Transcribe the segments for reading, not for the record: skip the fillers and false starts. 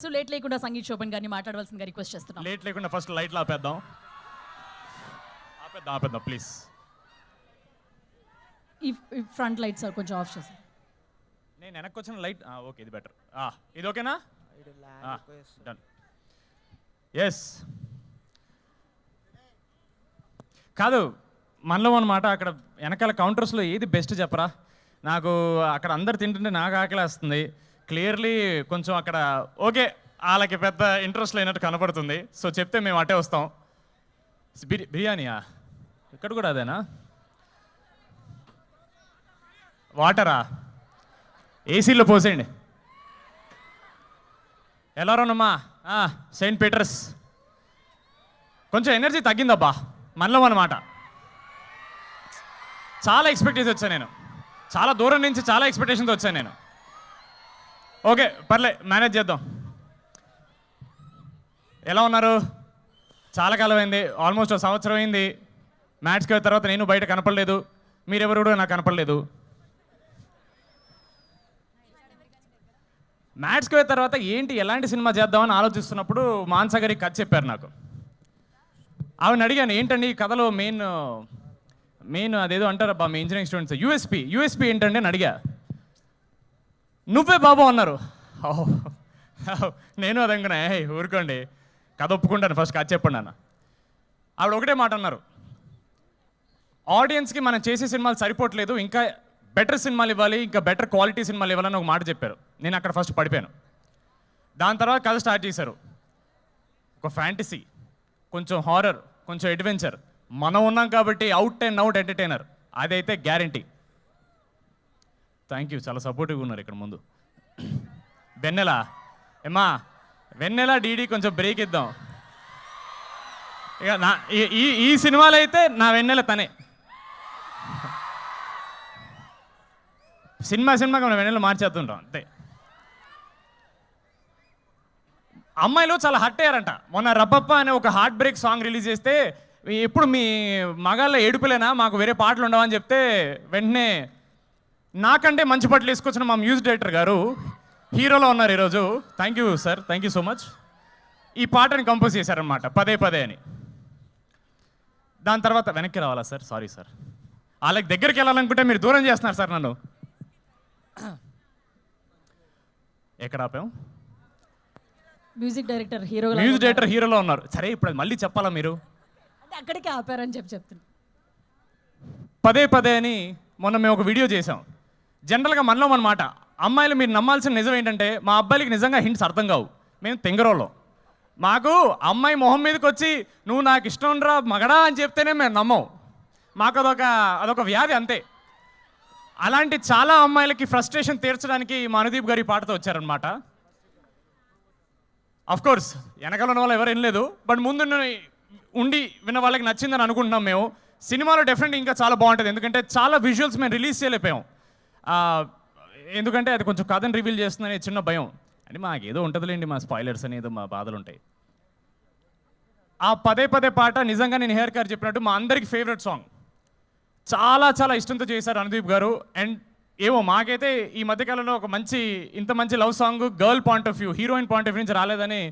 So late లేకుండా సంగీత్ శోభన్ గారిని మాట్లాడవలసిందిగా రిక్వెస్ట్ చేస్తున్నాం. లేట్ లేకుండా ఫస్ట్ లైట్లు ఆపేద్దాం ప్లీజ్. ఈ ఫ్రంట్ లైట్స్ కొంచెం ఆఫ్ చేసి. నేను వెనక్కి వచ్చిన లైట్ ఓకే, ఇది బెటర్. ఇది ఓకేనా? డన్. ఎస్ కాదు, మనలో అన్నమాట. అక్కడ వెనకాల కౌంటర్స్లో ఏది బెస్ట్ చెప్పరా? నాకు అక్కడ అందరు తింటుంటే నాకు ఆకలేస్తుంది. క్లియర్లీ కొంచెం అక్కడ ఓకే, వాళ్ళకి పెద్ద ఇంట్రెస్ట్ లేనట్టు కనపడుతుంది. సో చెప్తే మేము అటే వస్తాం. బిర్యానీయా? ఇక్కడ కూడా అదేనా? వాటరా? ఏసీలో పోసేయండి. ఎలా ఉన్నామ్మా? Saint Peter's. కొంచెం ఎనర్జీ తగ్గిందబ్బా మనలో అన్నమాట. చాలా ఎక్స్పెక్టేషన్ వచ్చాను నేను, చాలా దూరం నుంచి చాలా ఎక్స్పెక్టేషన్తో వచ్చాను నేను. ఓకే పర్లే, మేనేజ్ చేద్దాం. ఎలా ఉన్నారు? చాలా కాలం అయింది, ఆల్మోస్ట్ ఒక సంవత్సరం అయింది. మ్యాచ్కి వెళ్ళిన తర్వాత నేను బయట కనపడలేదు, మీరెవరు కూడా నాకు కనపడలేదు. మ్యాచ్కి వెళ్ళిన తర్వాత ఏంటి ఎలాంటి సినిమా చేద్దామని ఆలోచిస్తున్నప్పుడు మాన్సా గారికి కథ చెప్పారు నాకు. ఆవిడని అడిగాను, ఏంటండి ఈ కథలో మెయిన్ అదేదో అంటారబ్బా మీ ఇంజనీరింగ్ స్టూడెంట్స్, యూఎస్పీ ఏంటండి అని అడిగా. నువ్వే బాబు అన్నారు. నేను అదనుకున్నా, ఊరుకోండి కథ ఒప్పుకుంటాను, ఫస్ట్ కథ చెప్పండి అన్న. ఆవిడ ఒకటే మాట అన్నారు, ఆడియన్స్కి మనం చేసే సినిమాలు సరిపోవట్లేదు, ఇంకా బెటర్ సినిమాలు ఇవ్వాలి, ఇంకా బెటర్ క్వాలిటీ సినిమాలు ఇవ్వాలని ఒక మాట చెప్పారు. నేను అక్కడ ఫస్ట్ పడిపోయాను. దాని తర్వాత కథ స్టార్ట్ చేశారు. ఒక ఫ్యాంటసీ, కొంచెం హారర్, కొంచెం అడ్వెంచర్. మనం ఉన్నాం కాబట్టి అవుట్ అండ్ అవుట్ ఎంటర్టైనర్, అదైతే గ్యారంటీ. థ్యాంక్ యూ, చాలా సపోర్టివ్గా ఉన్నారు ఇక్కడ ముందు. వెన్నెల ఏమా, వెన్నెల డీడీ కొంచెం బ్రేక్ ఇద్దాం. ఇక నా ఈ సినిమాలో అయితే నా వెన్నెల తనే. సినిమాకి మనం వెన్నెల మార్చేస్తుంటాం అంతే. అమ్మాయిలు చాలా హర్ట్ అయ్యారంట. మొన్న రబ్బప్ప అనే ఒక హార్ట్ బ్రేక్ సాంగ్ రిలీజ్ చేస్తే, ఎప్పుడు మీ మగాళ్ళ ఏడుపులేనా, మాకు వేరే పాటలు ఉండవని చెప్తే వెంటనే నాకంటే మంచి బట్టలు వేసుకొచ్చిన మా మ్యూజిక్ డైరెక్టర్ గారు హీరోలో ఉన్నారు ఈరోజు. Thank you sir, thank you so much. ఈ పాటని కంపోజ్ చేశారనమాట, పదే పదే అని. దాని తర్వాత వెనక్కి రావాలా సార్? సారీ సార్, వాళ్ళకి దగ్గరికి వెళ్ళాలనుకుంటే మీరు దూరం చేస్తున్నారు సార్ నన్ను. ఎక్కడ ఆపాం? మ్యూజిక్ డైరెక్టర్ హీరోలో ఉన్నారు. సరే ఇప్పుడు అది మళ్ళీ చెప్పాలా మీరు? అక్కడికే ఆపారని చెప్తున్నా. పదే పదే అని మొన్న మేము ఒక వీడియో చేసాం. జనరల్గా మనలో అన్నమాట, అమ్మాయిలు మీరు నమ్మాల్సిన నిజం ఏంటంటే, మా అబ్బాయిలకి నిజంగా హింట్స్ అర్థం కావు. మేము తెంగరోళ్ళం. మాకు అమ్మాయి మొహం మీదకి వచ్చి నువ్వు నాకు ఇష్టం రా మగడా అని చెప్తేనే మేము నమ్మం. మాకు అదొక వ్యాధి అంతే. అలాంటి చాలా అమ్మాయిలకి ఫ్రస్ట్రేషన్ తీర్చడానికి మా అనుదీప్ గారి పాటతో వచ్చారనమాట. కోర్స్ వెనకాల ఉన్న వాళ్ళు ఎవరు వినలేదు, బట్ ముందు ఉండి విన్న వాళ్ళకి నచ్చిందని అనుకుంటున్నాం మేము. సినిమాలో డెఫినెట్గా ఇంకా చాలా బాగుంటుంది, ఎందుకంటే చాలా విజువల్స్ మేము రిలీజ్ చేయలేకపోయాం. ఎందుకంటే అది కొంచెం కథను రివీల్ చేస్తుందని చిన్న భయం. అంటే మాకు ఏదో ఉంటుందిలేండి, మా స్పాయిలర్స్ అని ఏదో మా బాధలు ఉంటాయి. ఆ పదే పదే పాట నిజంగా నేను హెయిర్ గారు చెప్పినట్టు మా అందరికి ఫేవరెట్ సాంగ్. చాలా చాలా ఇష్టంతో చేశారు అనుదీప్ గారు. అండ్ ఏమో మాకైతే ఈ మధ్యకాలంలో ఒక ఇంత మంచి love song girl point of view, heroine point of view నుంచి రాలేదని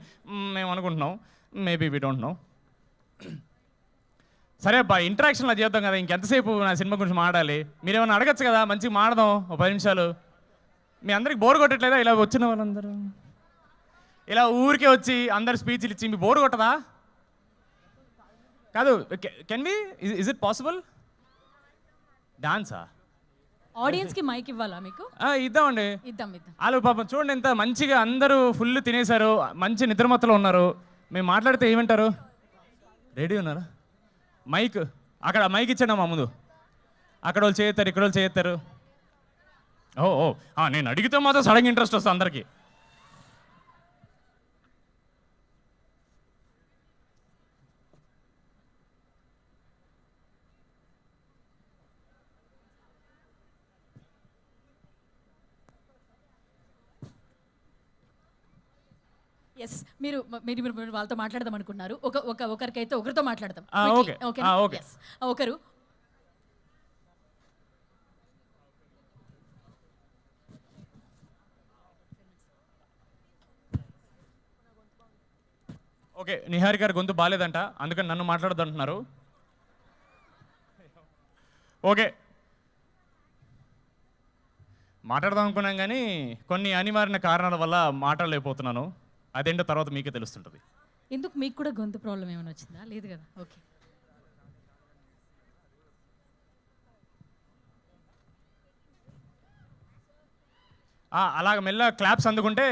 మేము అనుకుంటున్నాం. Maybe we don't know. సరే అబ్బా, ఇంటరాక్షన్లో చేద్దాం కదా, ఇంకెంతసేపు నా సినిమా గురించి మాట్లాడాలి? మీరేమన్నా అడగచ్చు కదా, మంచిగా మాడదాం ఒక 10 నిమిషాలు. మీ అందరికి బోర్ కొట్టట్లేదా? ఇలా వచ్చిన వాళ్ళందరూ ఇలా ఊరికే వచ్చి అందరు స్పీచ్లు ఇచ్చి మీ బోర్ కొట్టదా? కాదు, can we, is it possible? డాన్సా? ఆడియన్స్కి మైక్ ఇవ్వాలా మీకు? ఇద్దామండి, ఇద్దాం. వాళ్ళు పాపం చూడండి ఎంత మంచిగా అందరూ ఫుల్ తినేశారు, మంచి నిద్రమత్తలో ఉన్నారు. మేము మాట్లాడితే ఏమంటారు? రెడీ ఉన్నారా? మైక్ అక్కడ మైక్ ఇచ్చాను మా ముందు. అక్కడ వాళ్ళు చేస్తారు, ఇక్కడ వాళ్ళు చేస్తారు. నేను అడిగితే మాత్రం సడన్గా ఇంట్రెస్ట్ వస్తుంది అందరికీ. ఎస్, మీరు వాళ్ళతో మాట్లాడదాం అనుకున్నారు. ఒకరికైతే ఒకరితో మాట్లాడదాం. ఓకే. ఒకరు ఓకే, నిహారి గారి గొంతు బాగాలేదంట, అందుకని నన్ను మాట్లాడద్దు అంటున్నారు. ఓకే, మాట్లాడదాం అనుకున్నాం కానీ కొన్ని అనివార్య కారణాల వల్ల మాట్లాడలేకపోతున్నాను. అదేంటో తర్వాత మీకే తెలుస్తుంటుంది. ఎందుకు మీకు కూడా గొంతు ప్రాబ్లం ఏమైనా వచ్చిందా? లేదు కదా, ఓకే. అలాగ మెల్ల క్లాప్స్ అందుకుంటే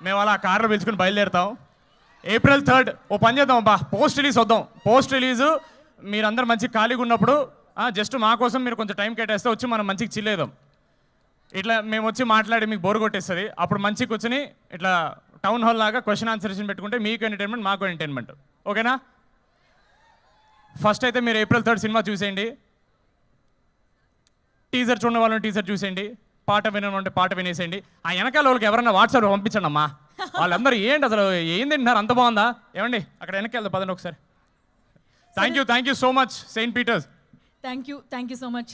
మేము అలా కార్లో పిలుచుకుని బయలుదేరుతాం. April 3rd ఓ పని చేద్దాం బా, పోస్ట్ రిలీజ్ వద్దాం. పోస్ట్ రిలీజు మీరందరూ మంచి ఖాళీగా ఉన్నప్పుడు జస్ట్ మా కోసం మీరు కొంచెం టైం కేటాయిస్తే వచ్చి మనం మంచిగా చిల్లేదాం. ఇట్లా మేము వచ్చి మాట్లాడి మీకు బోర్ కొట్టేస్తుంది. అప్పుడు మంచిగా కూర్చొని ఇట్లా టౌన్ హాల్ లాగా క్వశ్చన్ ఆన్సర్ సెషన్ పెట్టుకుంటే మీకు ఎంటర్టైన్మెంట్, మాకు ఎంటర్టైన్మెంట్. ఓకేనా? ఫస్ట్ అయితే మీరు April 3rd సినిమా చూసేయండి. టీజర్ చూడని వాళ్ళని టీజర్ చూసేయండి, పాట వినంటే పాట వినేసేయండి. ఆ వెనకాల వాళ్ళకి ఎవరన్నా వాట్సాప్ పంపించండి అమ్మా. వాళ్ళందరూ ఏంటి అసలు ఏం తింటున్నారు, అంత బాగుందా? ఏమండి అక్కడ వెనక్కి వెళ్దాం పదండి ఒకసారి. Thank you so much Saint Peter's. Thank you so much.